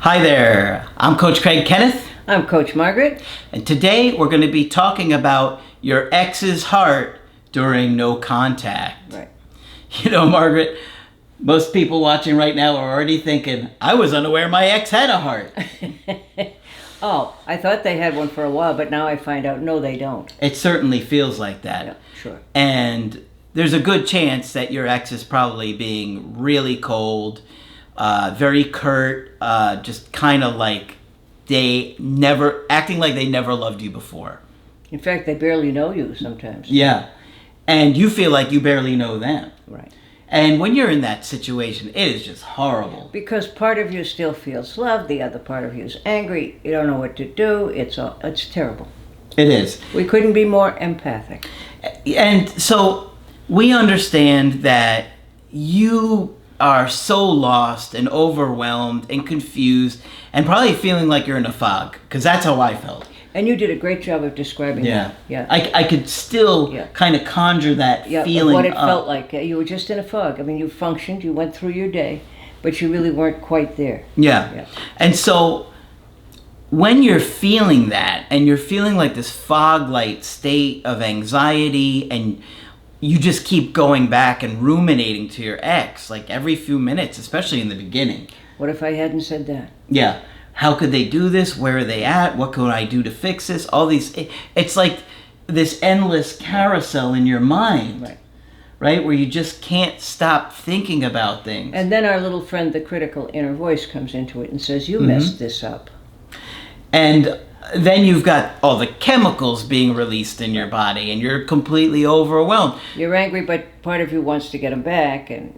Hi there, I'm Coach Craig Kenneth. I'm Coach Margaret. And today we're going to be talking about your ex's heart during no contact. Right. You know, Margaret, most people watching right now are already thinking, I was unaware my ex had a heart. Oh, I thought they had one for a while, but now I find out, no, they don't. It certainly feels like that. Yeah, sure. And there's a good chance that your ex is probably being really cold, very curt, just kind of like acting like they never loved you before. In fact, they barely know you sometimes. Yeah. And you feel like you barely know them. Right. And when you're in that situation, it is just horrible. Because part of you still feels loved, the other part of you is angry, you don't know what to do, it's terrible. It is. We couldn't be more empathic. And so we understand that you are so lost and overwhelmed and confused and probably feeling like you're in a fog, because that's how I felt. And you did a great job of describing that. Yeah. I could still kind of conjure that feeling of what it up. felt like. You were just in a fog. I mean, you functioned, you went through your day, but you really weren't quite there. Yeah. And so when you're feeling that, and you're feeling like this fog-like state of anxiety, and you just keep going back and ruminating to your ex, like every few minutes, especially in the beginning. What if I hadn't said that? Yeah. How could they do this? Where are they at? What could I do to fix this? All these, it's like this endless carousel in your mind, right? Where you just can't stop thinking about things. And then our little friend, the critical inner voice, comes into it and says, you messed this up. And then you've got all the chemicals being released in your body, and you're completely overwhelmed. You're angry, but part of you wants to get them back, and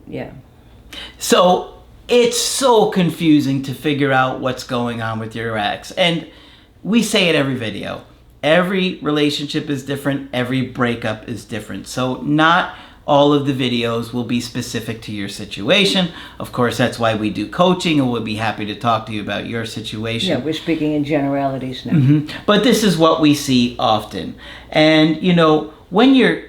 So it's so confusing to figure out what's going on with your ex. And we say it every video. Every relationship is different. Every breakup is different. So not all of the videos will be specific to your situation. Of course, that's why we do coaching, and we'll be happy to talk to you about your situation. Yeah, we're speaking in generalities now. But this is what we see often. And, you know, when you're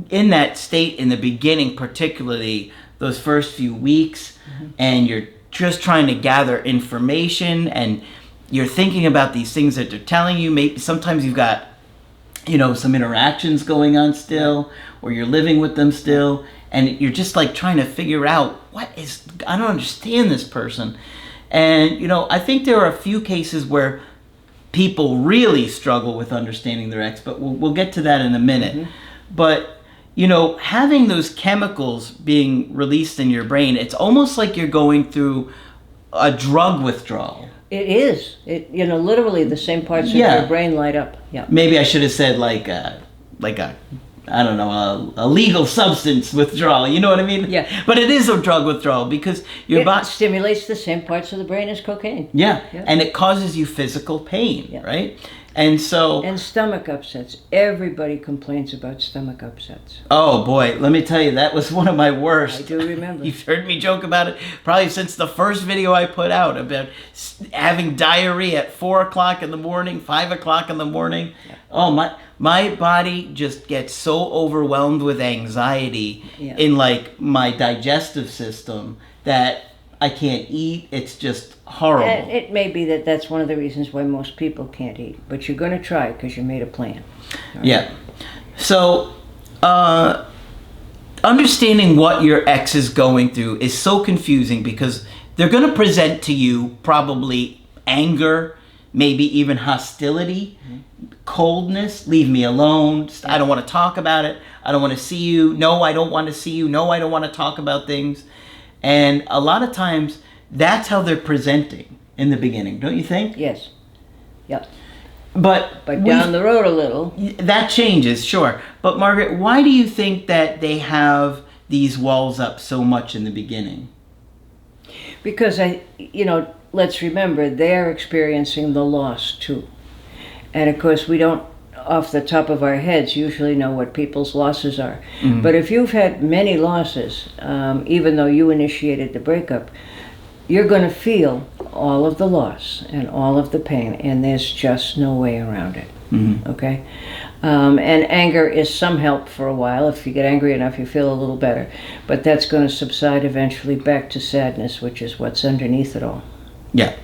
in that state in the beginning, particularly those first few weeks, and you're just trying to gather information, and you're thinking about these things that they're telling you. Maybe sometimes you've got, you know, some interactions going on still, or you're living with them still, and you're just like trying to figure out I don't understand this person. And, you know, I think there are a few cases where people really struggle with understanding their ex, but we'll get to that in a minute. But you know, having those chemicals being released in your brain, it's almost like you're going through a drug withdrawal. It is. Literally the same parts of your brain light up. Yeah. Maybe I should have said like a legal substance withdrawal. You know what I mean? Yeah. But it is a drug withdrawal because your body stimulates the same parts of the brain as cocaine. Yeah. And it causes you physical pain, right? And stomach upsets. Everybody complains about stomach upsets. Oh boy, let me tell you, that was one of my worst. I do remember. You've heard me joke about it probably since the first video I put out about having diarrhea at 4 o'clock in the morning, 5 o'clock in the morning. Yeah. Oh, my body just gets so overwhelmed with anxiety in like my digestive system that I can't eat. It's just horrible. And it may be that that's one of the reasons why most people can't eat, but you're going to try because you made a plan. Right? Yeah. So, understanding what your ex is going through is so confusing because they're going to present to you probably anger, maybe even hostility, coldness, leave me alone, I don't want to talk about it, I don't want to see you, no, I don't want to see you, no, I don't want to talk about things. And a lot of times, that's how they're presenting in the beginning, don't you think? Yes. Yep. But down the road a little. That changes, sure. But Margaret, why do you think that they have these walls up so much in the beginning? Because let's remember, they're experiencing the loss too. And of course, we don't, off the top of our heads, usually know what people's losses are. But if you've had many losses, even though you initiated the breakup, you're going to feel all of the loss and all of the pain, and there's just no way around it. Okay? And anger is some help for a while. If you get angry enough, you feel a little better. But that's going to subside eventually back to sadness, which is what's underneath it all. Yeah.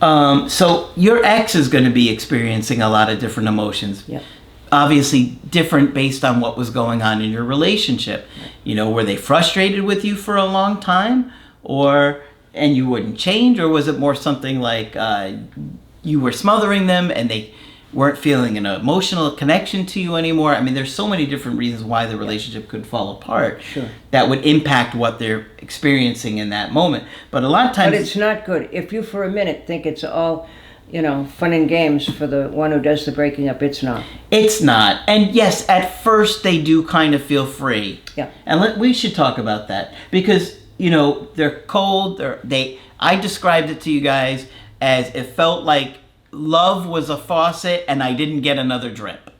So your ex is going to be experiencing a lot of different emotions. Yeah. Obviously different based on what was going on in your relationship. You know, were they frustrated with you for a long time, and you wouldn't change, or was it more something like you were smothering them and they weren't feeling an emotional connection to you anymore? I mean, there's so many different reasons why the relationship could fall apart. Sure. That would impact what they're experiencing in that moment. But a lot of times... But it's not good. If you for a minute think it's all, fun and games for the one who does the breaking up, it's not. It's not. And yes, at first they do kind of feel free. Yeah. And we should talk about that. Because, they're cold. I described it to you guys as it felt like love was a faucet and I didn't get another drip.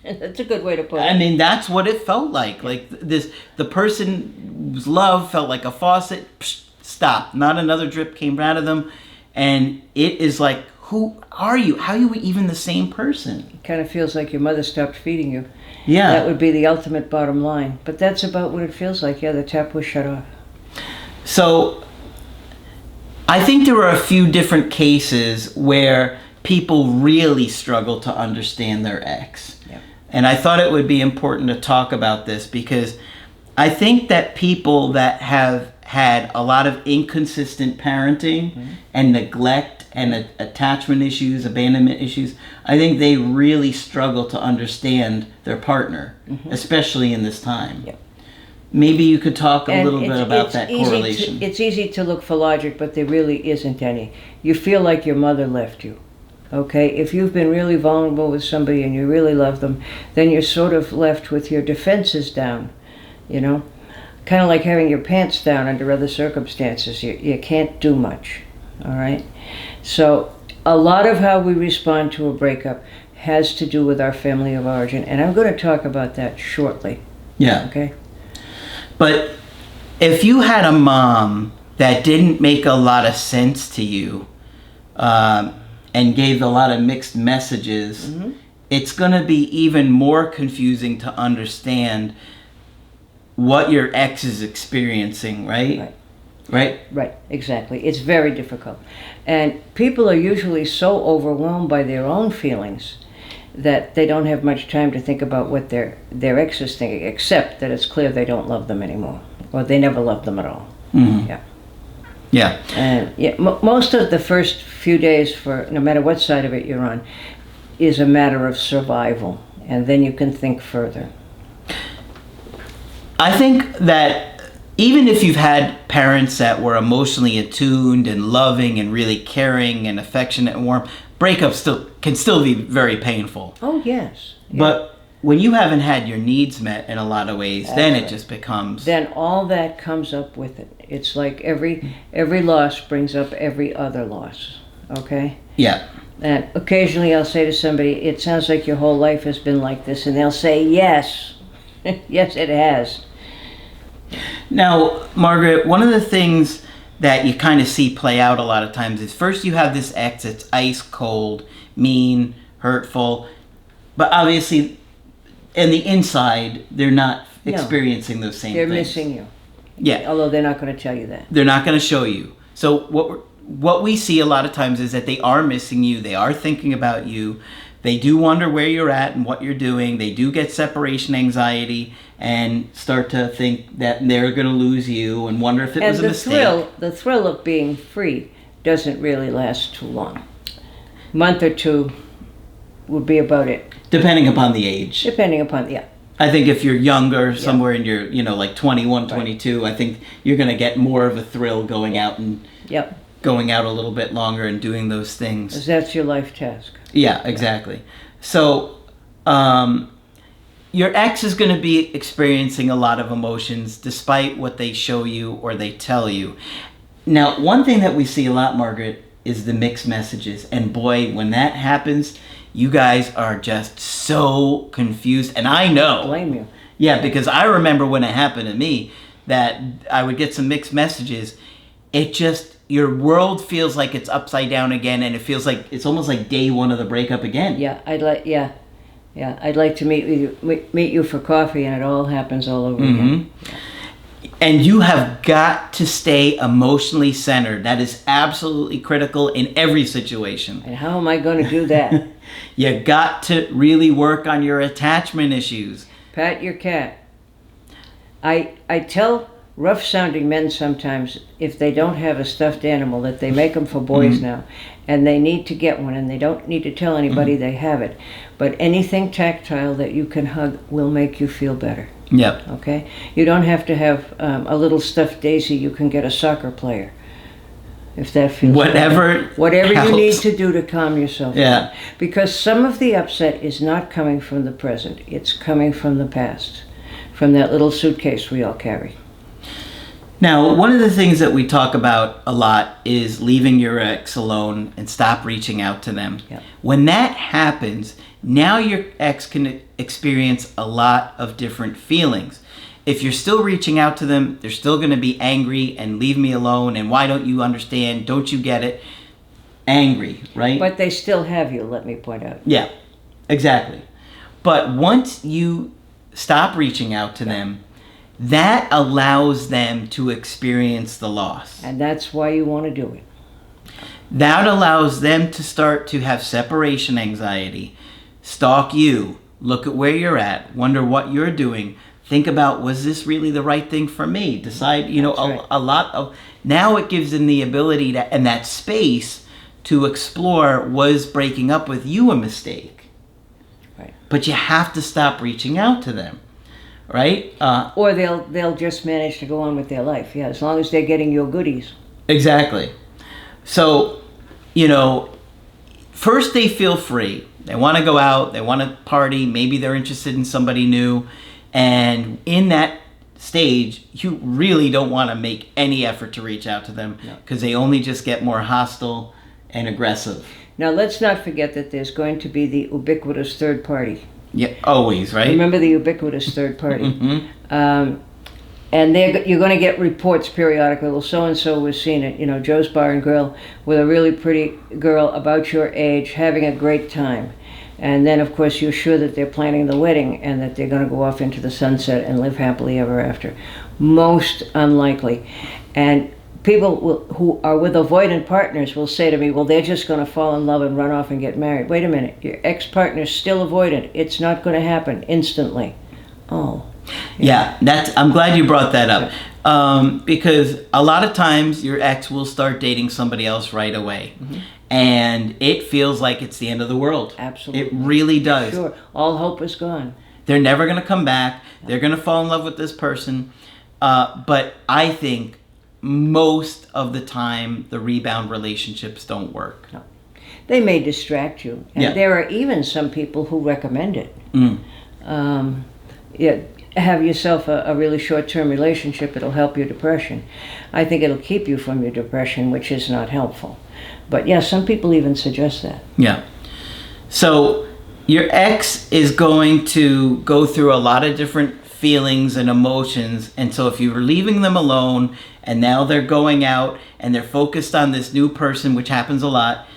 That's a good way to put it. I mean, that's what it felt like. Like the person's love felt like a faucet. Psh, stop. Not another drip came out of them. And it is like, who are you? How are you even the same person? It kind of feels like your mother stopped feeding you. Yeah. That would be the ultimate bottom line. But that's about what it feels like. Yeah, the tap was shut off. So I think there are a few different cases where people really struggle to understand their ex. Yeah. And I thought it would be important to talk about this because I think that people that have had a lot of inconsistent parenting and neglect and attachment issues, abandonment issues, I think they really struggle to understand their partner, especially in this time. Yeah. Maybe you could talk a little bit about it's that easy correlation. It's easy to look for logic, but there really isn't any. You feel like your mother left you. Okay? If you've been really vulnerable with somebody and you really love them, then you're sort of left with your defenses down, Kind of like having your pants down under other circumstances. You can't do much, all right? So a lot of how we respond to a breakup has to do with our family of origin, and I'm going to talk about that shortly. Yeah. Okay? But if you had a mom that didn't make a lot of sense to you and gave a lot of mixed messages, it's going to be even more confusing to understand what your ex is experiencing, right? Right? Right, exactly. It's very difficult. And people are usually so overwhelmed by their own feelings that they don't have much time to think about what their ex is thinking, except that it's clear they don't love them anymore, or they never loved them at all. Yeah. Yeah. And most of the first few days, for no matter what side of it you're on, is a matter of survival, and then you can think further. I think that even if you've had parents that were emotionally attuned and loving and really caring and affectionate and warm, breakups can still be very painful. Oh, yes. But when you haven't had your needs met in a lot of ways, then it just becomes... Then all that comes up with it. It's like every loss brings up every other loss, okay? Yeah. And occasionally I'll say to somebody, it sounds like your whole life has been like this, and they'll say, yes. Yes, it has. Now, Margaret, one of the things that you kind of see play out a lot of times is first you have this ex that's ice cold, mean, hurtful, but obviously in the inside they're not experiencing those same things. They're missing you. Yeah. Although they're not going to tell you that. They're not going to show you. So what we see a lot of times is that they are missing you. They are thinking about you. They do wonder where you're at and what you're doing. They do get separation anxiety and start to think that they're going to lose you and wonder if it was a mistake. The thrill of being free doesn't really last too long. A month or two would be about it. Depending upon the age. I think if you're younger, somewhere in your, like 21, 22, I think you're going to get more of a thrill going out and going out a little bit longer and doing those things. 'Cause that's your life task. Yeah, exactly. So, your ex is going to be experiencing a lot of emotions despite what they show you or they tell you. Now, one thing that we see a lot, Margaret, is the mixed messages. And boy, when that happens, you guys are just so confused. And I know. Blame you. Yeah, because I remember when it happened to me that I would get some mixed messages. It just, your world feels like it's upside down again, and it feels like it's almost like day one of the breakup again. Yeah, I'd like to meet you for coffee, and it all happens all over again. And you have got to stay emotionally centered. That is absolutely critical in every situation. And how am I going to do that? You got to really work on your attachment issues. Pat your cat. I tell rough-sounding men sometimes, if they don't have a stuffed animal, that they make them for boys now, and they need to get one, and they don't need to tell anybody they have it. But anything tactile that you can hug will make you feel better. Yep. Okay? You don't have to have a little stuffed daisy. You can get a soccer player, if that feels Whatever better. Whatever helps. you need to do to calm yourself Yeah. down. Because some of the upset is not coming from the present. It's coming from the past, from that little suitcase we all carry. Now, one of the things that we talk about a lot is leaving your ex alone and stop reaching out to them. Yep. When that happens, now your ex can experience a lot of different feelings. If you're still reaching out to them, they're still going to be angry and leave me alone and why don't you understand? Don't you get it? Angry, right? But they still have you, let me point out. Yeah, exactly. But once you stop reaching out to them, that allows them to experience the loss. And that's why you want to do it. That allows them to start to have separation anxiety, stalk you, look at where you're at, wonder what you're doing, think about, was this really the right thing for me? Decide, That's right. a lot of, now it gives them the ability to, and that space to explore, was breaking up with you a mistake? Right. But you have to stop reaching out to them. Right? Or they'll just manage to go on with their life. Yeah, as long as they're getting your goodies. Exactly. So, first they feel free. They want to go out. They want to party. Maybe they're interested in somebody new. And in that stage, you really don't want to make any effort to reach out to them because they only just get more hostile and aggressive. Now, let's not forget that there's going to be the ubiquitous third party. Yeah, always, right? Remember the ubiquitous third party. And you're going to get reports periodically. Well, so-and-so was seen at, Joe's Bar and Grill with a really pretty girl about your age having a great time. And then, of course, you're sure that they're planning the wedding and that they're going to go off into the sunset and live happily ever after. Most unlikely. And people who are with avoidant partners will say to me, well, they're just going to fall in love and run off and get married. Wait a minute. Your ex-partner's still avoidant. It's not going to happen instantly. Oh. Yeah, I'm glad you brought that up. Because a lot of times your ex will start dating somebody else right away. And it feels like it's the end of the world. Absolutely. It really does. Sure. All hope is gone. They're never going to come back. They're going to fall in love with this person. But I think most of the time the rebound relationships don't work. No. They may distract you. And there are even some people who recommend it. Have yourself a really short-term relationship. It'll help your depression. I think it'll keep you from your depression, which is not helpful. But yeah, some people even suggest that. Yeah. So your ex is going to go through a lot of different feelings and emotions. And so if you were leaving them alone and now they're going out and they're focused on this new person, which happens a lot,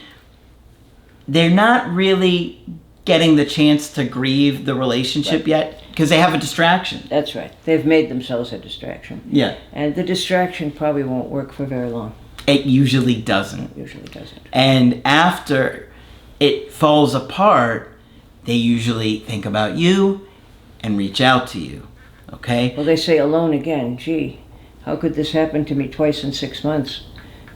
they're not really getting the chance to grieve the relationship yet because they have a distraction. That's right. They've made themselves a distraction. Yeah. And the distraction probably won't work for very long. It usually doesn't. It usually doesn't. And after it falls apart, they usually think about you and reach out to you. Okay? Well, they say alone again. Gee, how could this happen to me twice in 6 months?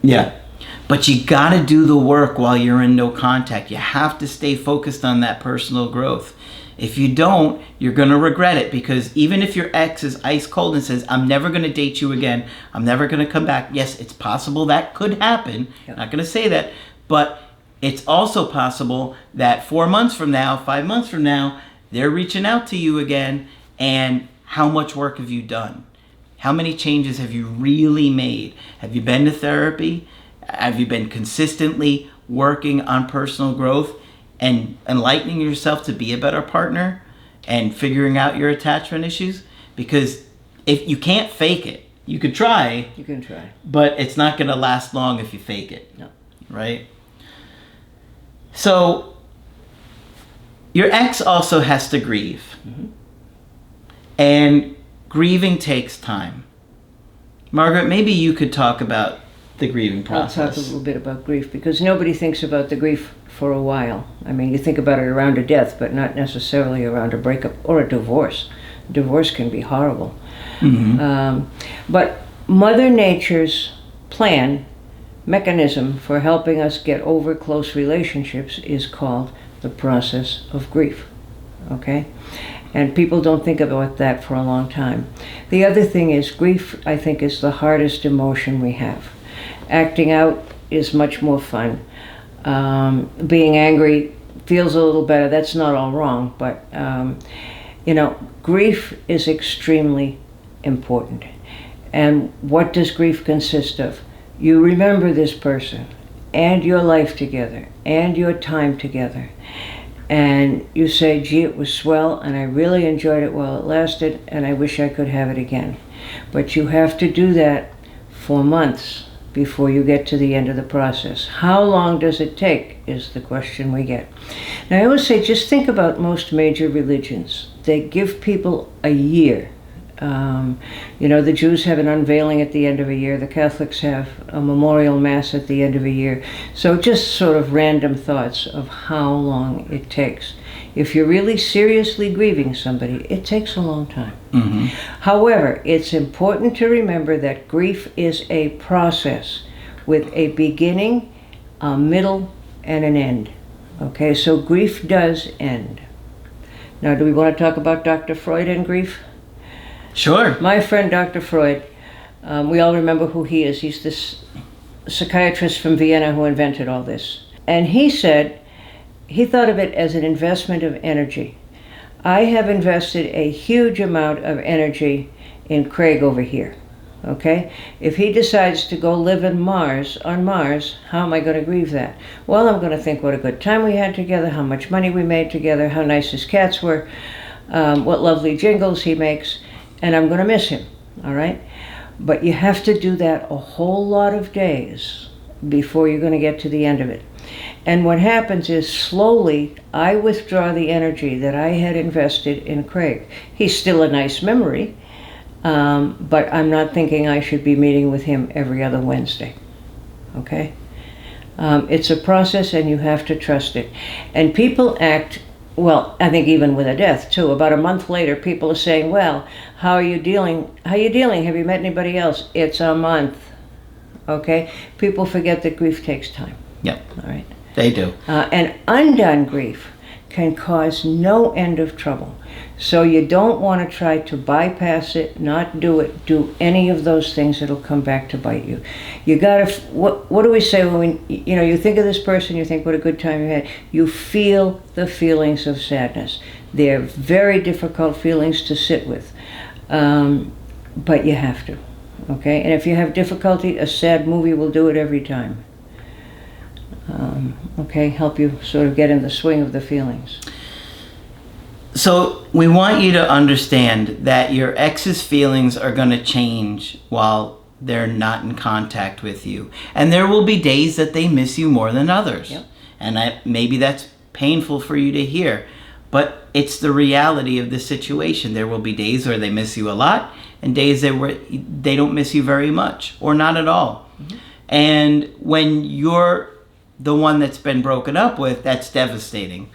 Yeah. But you got to do the work while you're in no contact. You have to stay focused on that personal growth. If you don't, you're going to regret it because even if your ex is ice cold and says, I'm never going to date you again, I'm never going to come back. Yes, it's possible that could happen. Yep. Not going to say that. But it's also possible that 4 months from now, 5 months from now, they're reaching out to you again. And how much work have you done? How many changes have you really made? Have you been to therapy? Have you been consistently working on personal growth and enlightening yourself to be a better partner and figuring out your attachment issues? Because if you can't fake it, you could try. You can try. But it's not going to last long if you fake it. No. Right? So your ex also has to grieve. And grieving takes time. Margaret, maybe you could talk about the grieving process. I'll talk a little bit about grief, because nobody thinks about the grief for a while. I mean, you think about it around a death, but not necessarily around a breakup or a divorce. Divorce can be horrible. But Mother Nature's mechanism for helping us get over close relationships is called the process of grief. Okay? And people don't think about that for a long time. The other thing is, grief, I think, is the hardest emotion we have. Acting out is much more fun. Being angry feels a little better. That's not all wrong, but grief is extremely important. And what does grief consist of? You remember this person and your life together and your time together. And you say, gee, it was swell, and I really enjoyed it while it lasted, and I wish I could have it again. But you have to do that for months before you get to the end of the process. How long does it take is the question we get. Now, I always say, just think about most major religions. They give people a year. The Jews have an unveiling at the end of a year. The Catholics have a memorial mass at the end of a year. So just sort of random thoughts of how long it takes. If you're really seriously grieving somebody, it takes a long time. However, it's important to remember that grief is a process with a beginning, a middle, and an end. Okay, so grief does end. Now, do we want to talk about Dr. Freud and grief? Sure. My friend Dr. Freud, we all remember who he is. He's this psychiatrist from Vienna who invented all this. And he said, he thought of it as an investment of energy. I have invested a huge amount of energy in Craig over here, okay? If he decides to go live on Mars, how am I going to grieve that? Well, I'm going to think what a good time we had together, how much money we made together, how nice his cats were, what lovely jingles he makes, and I'm going to miss him, all right? But you have to do that a whole lot of days before you're going to get to the end of it. And what happens is, slowly, I withdraw the energy that I had invested in Craig. He's still a nice memory, but I'm not thinking I should be meeting with him every other Wednesday, okay? It's a process, and you have to trust it. And people act, well, I think even with a death, too. About a month later, people are saying, well, how are you dealing? Have you met anybody else? It's a month, okay? People forget that grief takes time. Yep. All right. They do. And undone grief can cause no end of trouble. So you don't want to try to bypass it, not do it, do any of those things that'll come back to bite you. You gotta, what do we say when you think of this person, you think what a good time you had. You feel the feelings of sadness. They're very difficult feelings to sit with, but you have to, okay? And if you have difficulty, a sad movie will do it every time. Help you sort of get in the swing of the feelings. So we want you to understand that your ex's feelings are going to change while they're not in contact with you. And there will be days that they miss you more than others. Yep. And maybe that's painful for you to hear. But it's the reality of the situation. There will be days where they miss you a lot and days where they don't miss you very much or not at all. Mm-hmm. And when you're the one that's been broken up with, that's devastating.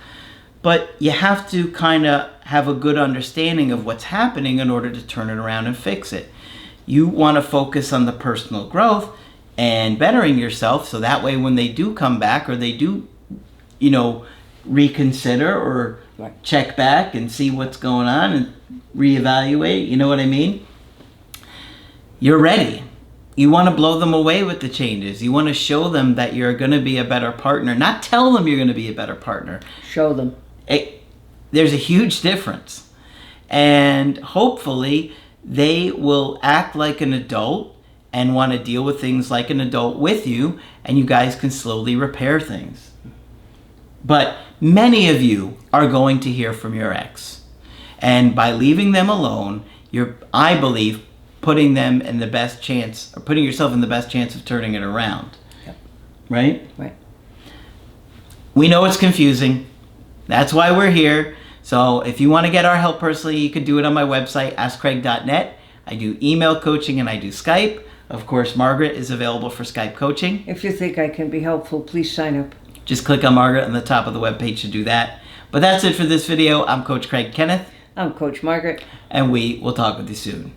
But you have to kind of have a good understanding of what's happening in order to turn it around and fix it. You want to focus on the personal growth and bettering yourself, so that way when they do come back or they do, reconsider or check back and see what's going on and reevaluate, you know what I mean? You're ready. You want to blow them away with the changes. You want to show them that you're going to be a better partner. Not tell them you're going to be a better partner. Show them. There's a huge difference. And hopefully they will act like an adult and want to deal with things like an adult with you, and you guys can slowly repair things. But many of you are going to hear from your ex. And by leaving them alone, you're, I believe, putting them in the best chance, or putting yourself in the best chance of turning it around. Yep. Right? Right. We know it's confusing. That's why we're here. So if you want to get our help personally, you can do it on my website, askcraig.net. I do email coaching and I do Skype. Of course, Margaret is available for Skype coaching. If you think I can be helpful, please sign up. Just click on Margaret on the top of the webpage to do that. But that's it for this video. I'm Coach Craig Kenneth. I'm Coach Margaret. And we will talk with you soon.